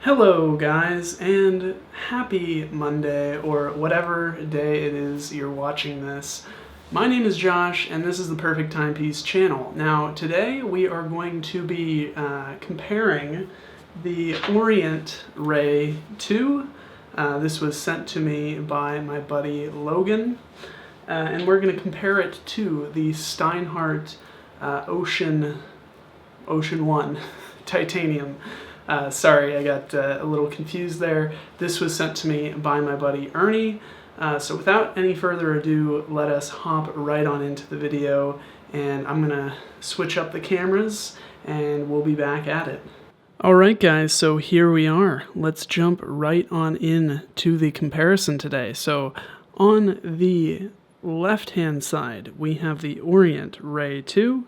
Hello guys, and happy Monday, or whatever day it is you're watching this. My name is Josh, and this is the Perfect Timepiece channel. Now, today we are going to be comparing the Orient Ray II. This was sent to me by my buddy Logan, and we're going to compare it to the Steinhart Ocean 1 titanium. Sorry, I got a little confused there. This was sent to me by my buddy Ernie. So without any further ado, let us hop right on into the video, and I'm gonna switch up the cameras and we'll be back at it. Alright guys, so here we are. Let's jump right on in to the comparison today. So on the left-hand side, we have the Orient Ray II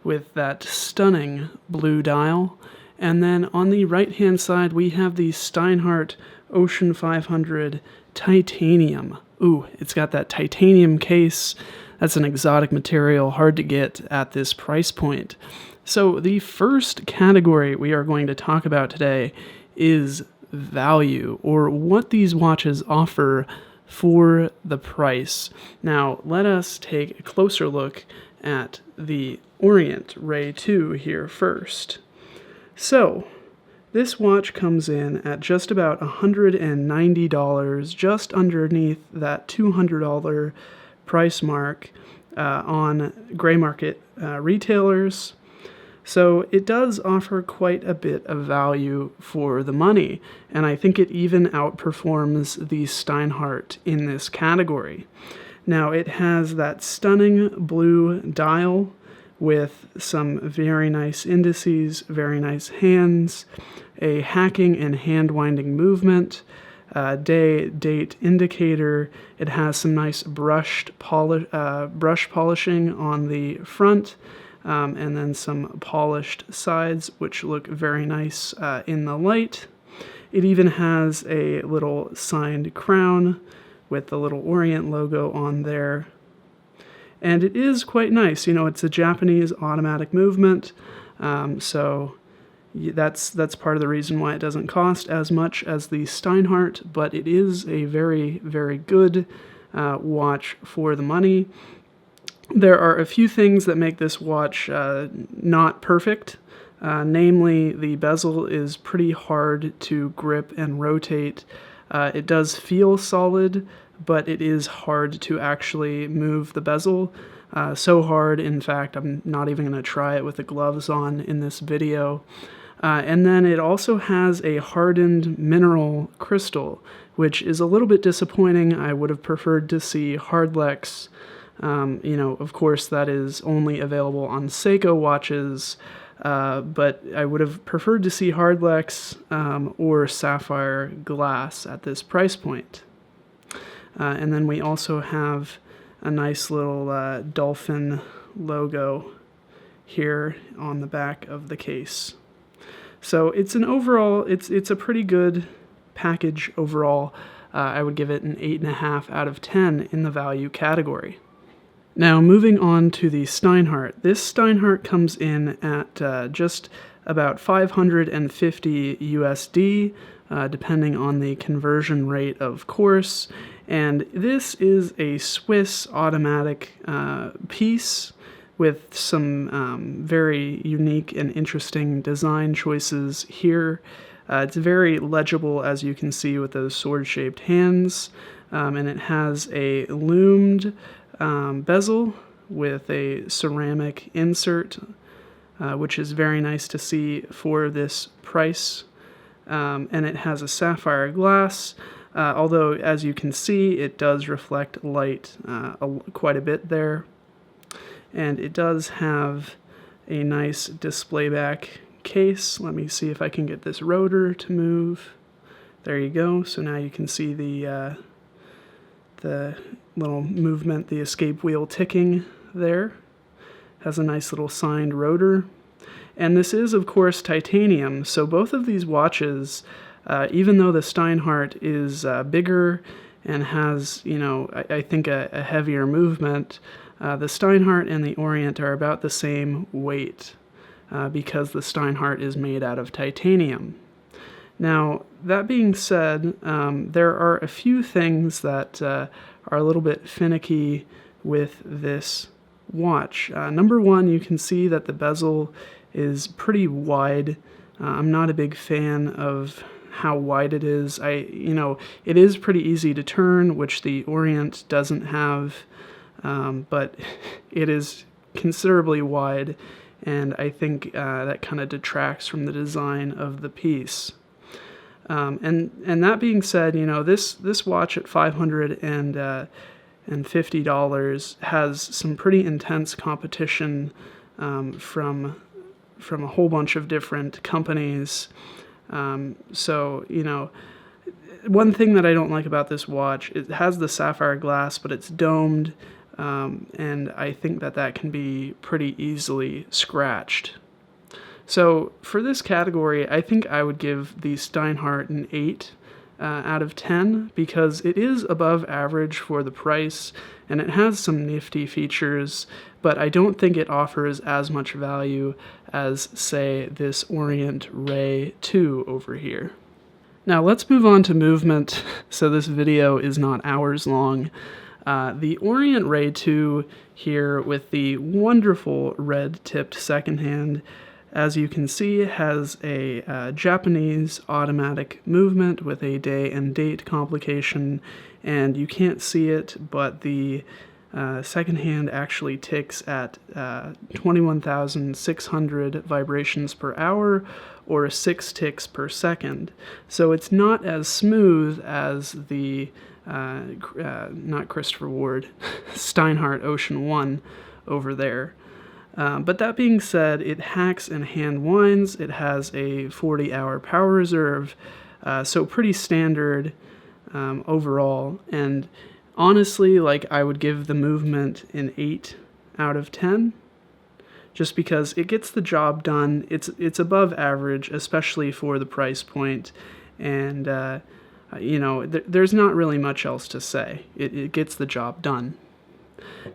with that stunning blue dial. And then on the right-hand side, we have the Steinhart Ocean 500 Titanium. Ooh, it's got that titanium case. That's an exotic material, hard to get at this price point. So the first category we are going to talk about today is value, or what these watches offer for the price. Now, let us take a closer look at the Orient Ray II here first. So, this watch comes in at just about $190, just underneath that $200 price mark on gray market retailers. So it does offer quite a bit of value for the money, and I think it even outperforms the Steinhart in this category. Now, it has that stunning blue dial with some very nice indices, very nice hands, a hacking and hand-winding movement, day-date indicator. It has some nice brush polishing on the front, and then some polished sides, which look very nice in the light. It even has a little signed crown with the little Orient logo on there. And it is quite nice. You know, it's a Japanese automatic movement, so that's part of the reason why it doesn't cost as much as the Steinhart, but it is a very, very good watch for the money. There are a few things that make this watch not perfect. Namely, the bezel is pretty hard to grip and rotate. It does feel solid, but it is hard to actually move the bezel. So hard, in fact, I'm not even going to try it with the gloves on in this video. And then it also has a hardened mineral crystal, which is a little bit disappointing. I would have preferred to see Hardlex. You know, of course, that is only available on Seiko watches, but I would have preferred to see Hardlex or sapphire glass at this price point. And then we also have a nice little dolphin logo here on the back of the case. So it's an overall, it's a pretty good package overall. I would give it an 8.5 out of 10 in the value category. Now, moving on to the Steinhart. This Steinhart comes in at just about 550 USD, depending on the conversion rate, of course. And this is a Swiss automatic piece with some very unique and interesting design choices here. It's very legible, as you can see, with those sword-shaped hands, and it has a loomed bezel with a ceramic insert, which is very nice to see for this price. And it has a sapphire glass, although as you can see, it does reflect light quite a bit there. And it does have a nice display back case. Let me see if I can get this rotor to move. There you go. So now you can see the little movement, the escape wheel ticking there. Has a nice little signed rotor. And this is, of course, titanium, so both of these watches, even though the Steinhart is bigger and has, you know, I think a heavier movement, the Steinhart and the Orient are about the same weight because the Steinhart is made out of titanium. Now, that being said, there are a few things that are a little bit finicky with this watch. Number one, you can see that the bezel is pretty wide. I'm not a big fan of how wide it is. It is pretty easy to turn, which the Orient doesn't have, but it is considerably wide, and I think that kind of detracts from the design of the piece. And that being said, this watch at $550 has some pretty intense competition from a whole bunch of different companies. So one thing that I don't like about this watch, it has the sapphire glass, but it's domed, and I think that can be pretty easily scratched. So for this category, I think I would give the Steinhart an 8 out of 10 because it is above average for the price and it has some nifty features, but I don't think it offers as much value as, say, this Orient Ray II over here. Now let's move on to movement, so this video is not hours long. The Orient Ray II here with the wonderful red-tipped second hand, as you can see, has a Japanese automatic movement with a day and date complication, and you can't see it, but the second hand actually ticks at 21,600 vibrations per hour, or 6 ticks per second. So it's not as smooth as the, not Christopher Ward, Steinhart Ocean 1 over there. But that being said, it hacks and hand winds. It has a 40-hour power reserve, so pretty standard overall. And honestly, I would give the movement an 8 out of 10, just because it gets the job done. It's above average, especially for the price point, and there's not really much else to say. It gets the job done.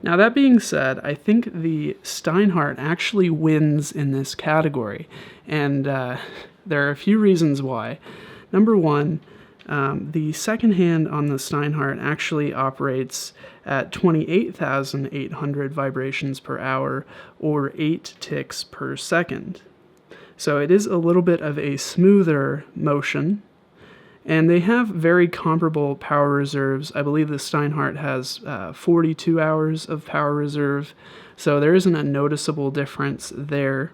Now, that being said, I think the Steinhart actually wins in this category, and there are a few reasons why. Number one, the second hand on the Steinhart actually operates at 28,800 vibrations per hour, or 8 ticks per second. So it is a little bit of a smoother motion. And they have very comparable power reserves. I believe the Steinhart has 42 hours of power reserve, so there isn't a noticeable difference there.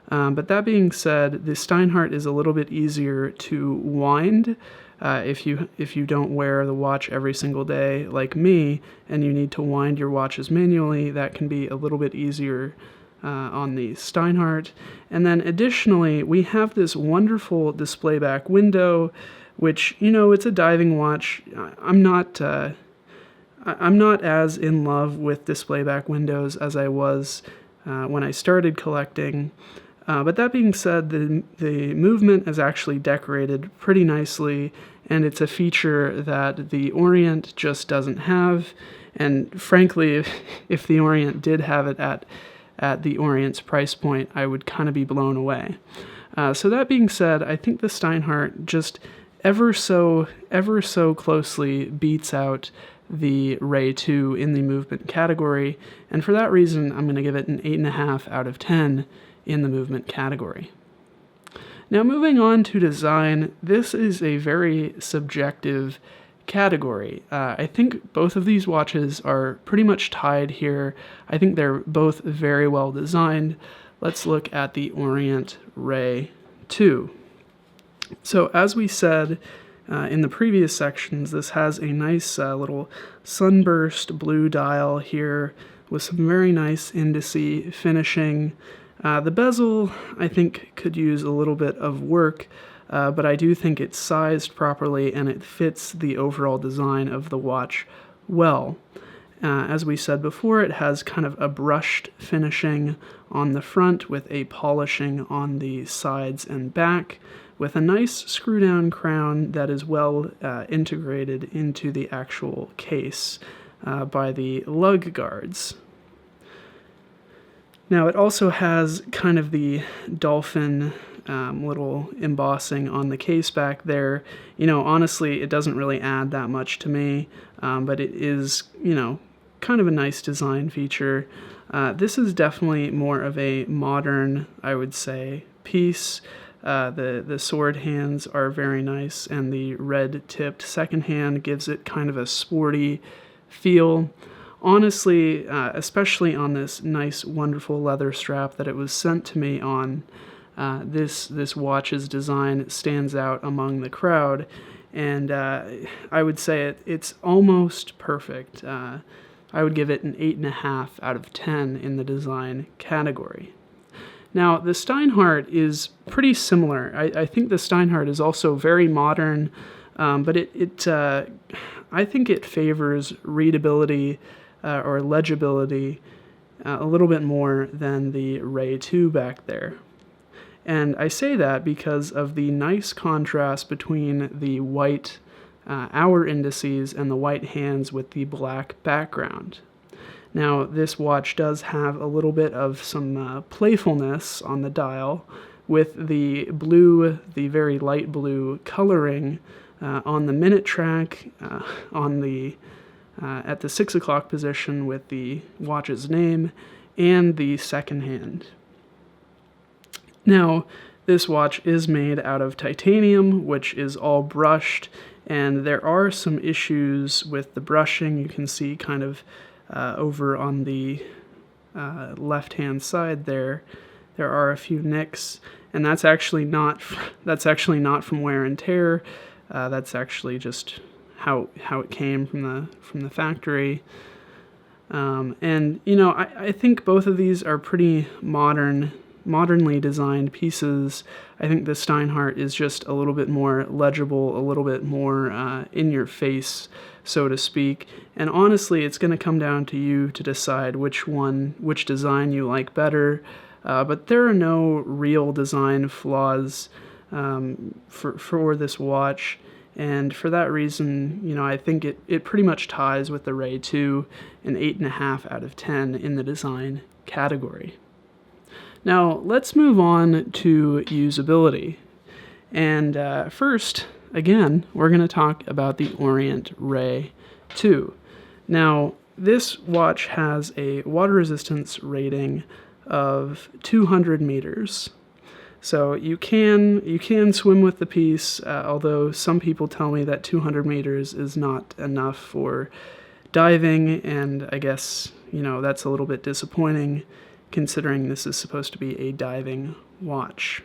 But that being said, the Steinhart is a little bit easier to wind if you don't wear the watch every single day like me, and you need to wind your watches manually. That can be a little bit easier on the Steinhart. And then additionally, we have this wonderful display back window, which, it's a diving watch. I'm not as in love with display back windows as I was when I started collecting. But that being said, the movement is actually decorated pretty nicely, and it's a feature that the Orient just doesn't have. And frankly, if the Orient did have it at the Orient's price point, I would kind of be blown away. So that being said, I think the Steinhart just ever so closely beats out the Ray II in the movement category, and for that reason, I'm going to give it an 8.5 out of 10 in the movement category. Now, moving on to design, this is a very subjective category. I think both of these watches are pretty much tied here. I think they're both very well designed. Let's look at the Orient Ray II. So as we said in the previous sections, this has a nice little sunburst blue dial here with some very nice indice finishing. The bezel, I think, could use a little bit of work, but I do think it's sized properly and it fits the overall design of the watch well. As we said before, it has kind of a brushed finishing on the front with a polishing on the sides and back, with a nice screw-down crown that is well integrated into the actual case by the lug guards. Now, it also has kind of the dolphin little embossing on the case back there. Honestly, it doesn't really add that much to me, but it is, kind of a nice design feature. This is definitely more of a modern, I would say, piece. The sword hands are very nice, and the red-tipped second hand gives it kind of a sporty feel. Honestly, especially on this nice, wonderful leather strap that it was sent to me on, this watch's design stands out among the crowd, and I would say it's almost perfect. I would give it an 8.5 out of 10 in the design category. Now, the Steinhart is pretty similar. I think the Steinhart is also very modern, but I think it favors readability or legibility a little bit more than the Ray II back there. And I say that because of the nice contrast between the white hour indices and the white hands with the black background. Now, this watch does have a little bit of some playfulness on the dial with the blue, the very light blue coloring on the minute track at the 6 o'clock position with the watch's name and the second hand. Now, this watch is made out of titanium, which is all brushed, and there are some issues with the brushing. You can see kind of over on the left-hand side there are a few nicks, and that's actually not from wear and tear. That's actually just how it came from the factory. And I think both of these are pretty modernly designed pieces. I think the Steinhart is just a little bit more legible, a little bit more in your face, so to speak. And honestly, it's going to come down to you to decide which design you like better. But there are no real design flaws for this watch. And for that reason, I think it pretty much ties with the Ray II, an 8.5 out of 10 in the design category. Now, let's move on to usability. And first, again, we're going to talk about the Orient Ray II. Now, this watch has a water resistance rating of 200 meters. So you can swim with the piece, although some people tell me that 200 meters is not enough for diving, and I guess, that's a little bit disappointing considering this is supposed to be a diving watch.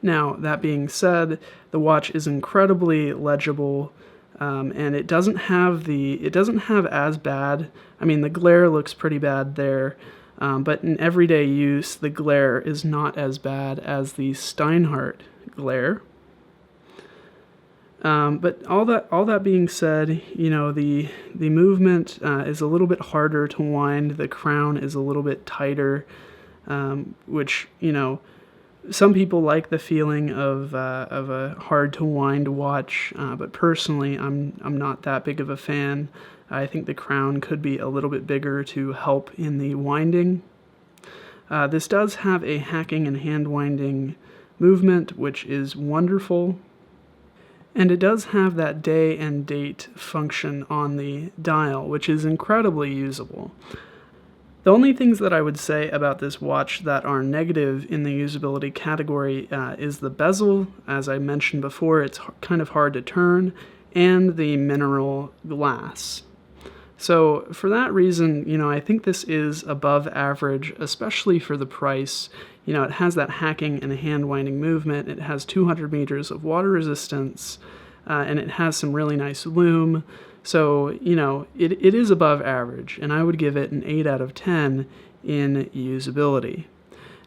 Now, that being said, the watch is incredibly legible, and it doesn't have as bad. I mean, the glare looks pretty bad there. But in everyday use, the glare is not as bad as the Steinhart glare. But all that being said, the movement is a little bit harder to wind. The crown is a little bit tighter, which some people like the feeling of a hard to wind watch. But personally, I'm not that big of a fan. I think the crown could be a little bit bigger to help in the winding. This does have a hacking and hand winding movement, which is wonderful. And it does have that day and date function on the dial, which is incredibly usable. The only things that I would say about this watch that are negative in the usability category is the bezel. As I mentioned before, it's kind of hard to turn, and the mineral glass. So for that reason, I think this is above average, especially for the price. It has that hacking and hand winding movement. It has 200 meters of water resistance, and it has some really nice lume. So, it is above average, and I would give it an 8 out of 10 in usability.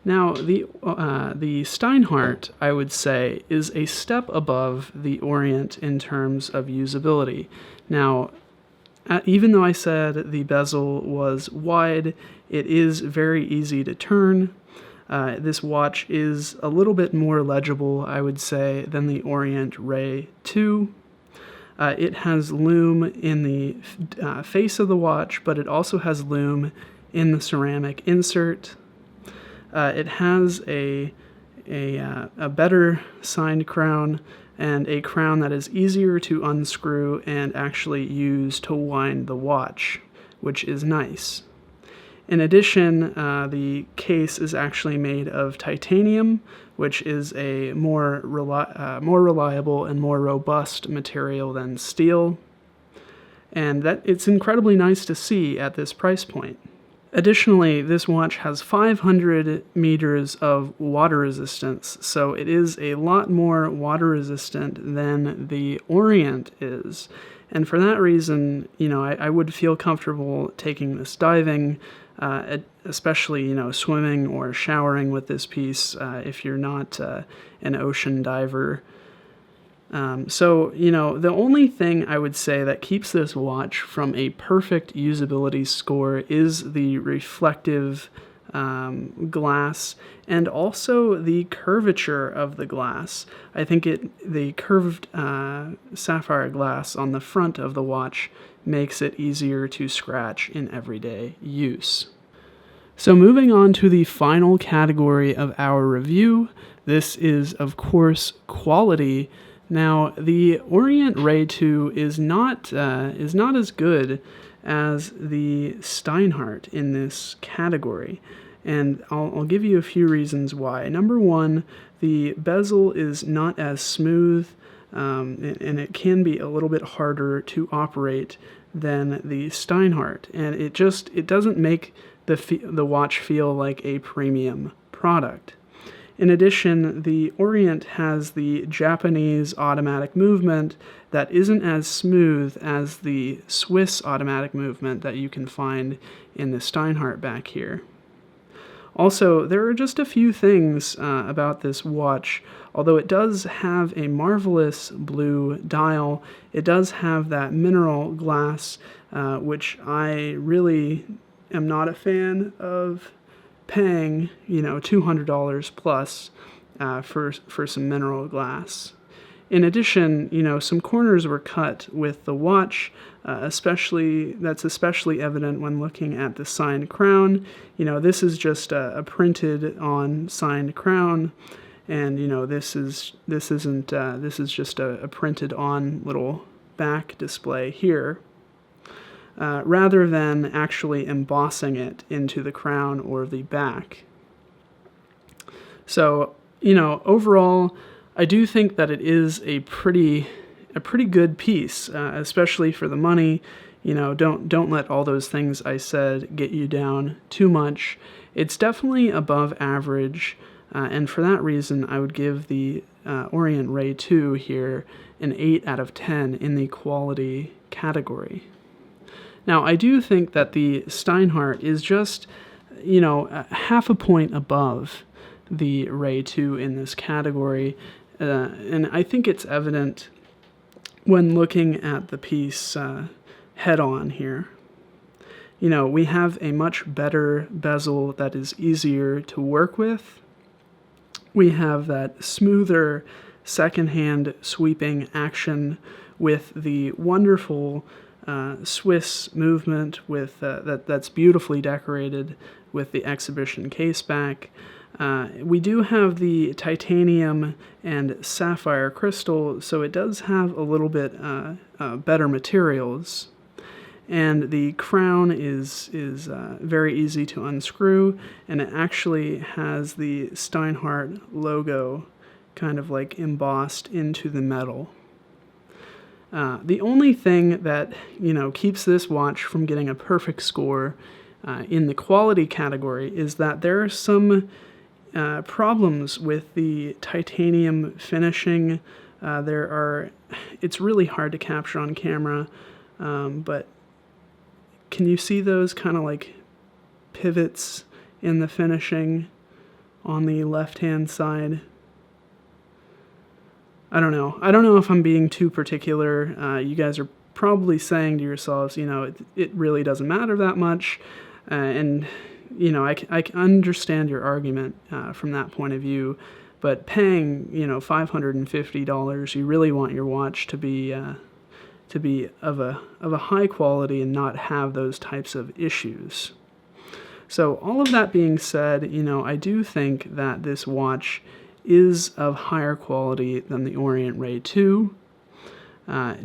Now, the Steinhart, I would say, is a step above the Orient in terms of usability. Now, even though I said the bezel was wide, it is very easy to turn. This watch is a little bit more legible, I would say, than the Orient Ray II. It has lume in the face of the watch, but it also has lume in the ceramic insert. It has a a better signed crown, and a crown that is easier to unscrew and actually use to wind the watch, which is nice. In addition, the case is actually made of titanium, which is a more reliable and more robust material than steel, and that it's incredibly nice to see at this price point. Additionally, this watch has 500 meters of water resistance, so it is a lot more water resistant than the Orient is. And for that reason, I would feel comfortable taking this diving, especially, swimming or showering with this piece if you're not an ocean diver. So, the only thing I would say that keeps this watch from a perfect usability score is the reflective glass and also the curvature of the glass. I think the curved sapphire glass on the front of the watch makes it easier to scratch in everyday use. So moving on to the final category of our review, this is, of course, quality. Now, the Orient Ray II is not as good as the Steinhart in this category, and I'll give you a few reasons why. Number one, the bezel is not as smooth, and it can be a little bit harder to operate than the Steinhart, and it doesn't make the watch feel like a premium product. In addition, the Orient has the Japanese automatic movement that isn't as smooth as the Swiss automatic movement that you can find in the Steinhart back here. Also, there are just a few things about this watch. Although it does have a marvelous blue dial, it does have that mineral glass, which I really am not a fan of paying, $200 plus for some mineral glass. In addition, some corners were cut with the watch, especially evident when looking at the signed crown. This is just a printed on signed crown, and this is just a printed on little back display here. Rather than actually embossing it into the crown or the back. So, overall, I do think that it is a pretty good piece, especially for the money. Don't let all those things I said get you down too much. It's definitely above average, and for that reason, I would give the Orient Ray II here an 8 out of 10 in the quality category. Now, I do think that the Steinhart is just, half a point above the Ray II in this category, and I think it's evident when looking at the piece head-on here. We have a much better bezel that is easier to work with. We have that smoother second-hand sweeping action with the wonderful Swiss movement with that's beautifully decorated with the exhibition case back. We do have the titanium and sapphire crystal, so it does have a little bit better materials. And the crown is very easy to unscrew, and it actually has the Steinhart logo kind of like embossed into the metal. The only thing that, keeps this watch from getting a perfect score in the quality category is that there are some problems with the titanium finishing. It's really hard to capture on camera, but can you see those kind of like pivots in the finishing on the left-hand side? I don't know if I'm being too particular. You guys are probably saying to yourselves, it really doesn't matter that much. And, I understand your argument from that point of view. But paying, $550, you really want your watch to be of a high quality and not have those types of issues. So all of that being said, I do think that this watch is of higher quality than the Orient Ray II,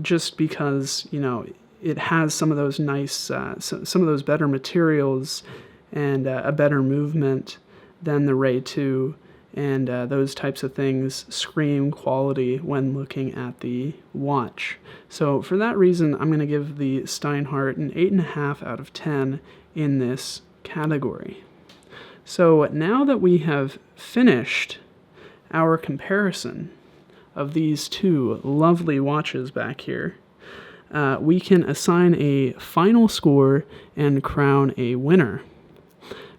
just because, you know, it has some of those nice, some of those better materials and a better movement than the Ray II, and those types of things scream quality when looking at the watch. So for that reason, I'm going to give the Steinhart an 8.5 out of 10 in this category. So now that we have finished our comparison of these two lovely watches back here, we can assign a final score and crown a winner.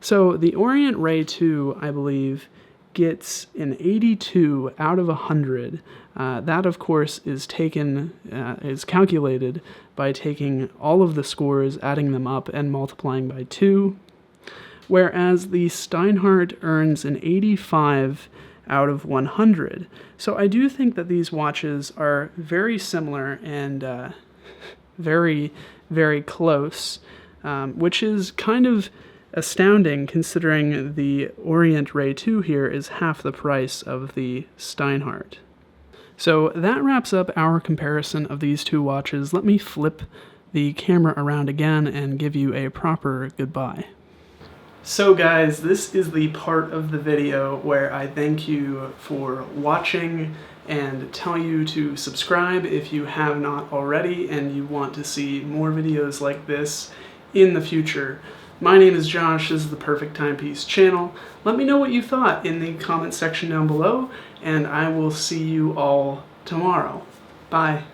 So the Orient Ray II, I believe, gets an 82 out of 100. That, of course, is calculated by taking all of the scores, adding them up, and multiplying by 2, whereas the Steinhart earns an 85 out of 100. So I do think that these watches are very similar and very, very close, which is kind of astounding considering the Orient Ray II here is half the price of the Steinhart. So that wraps up our comparison of these two watches. Let me flip the camera around again and give you a proper goodbye. So guys, this is the part of the video where I thank you for watching and tell you to subscribe if you have not already and you want to see more videos like this in the future. My name is Josh, this is the Perfect Timepiece channel. Let me know what you thought in the comment section down below, and I will see you all tomorrow. Bye.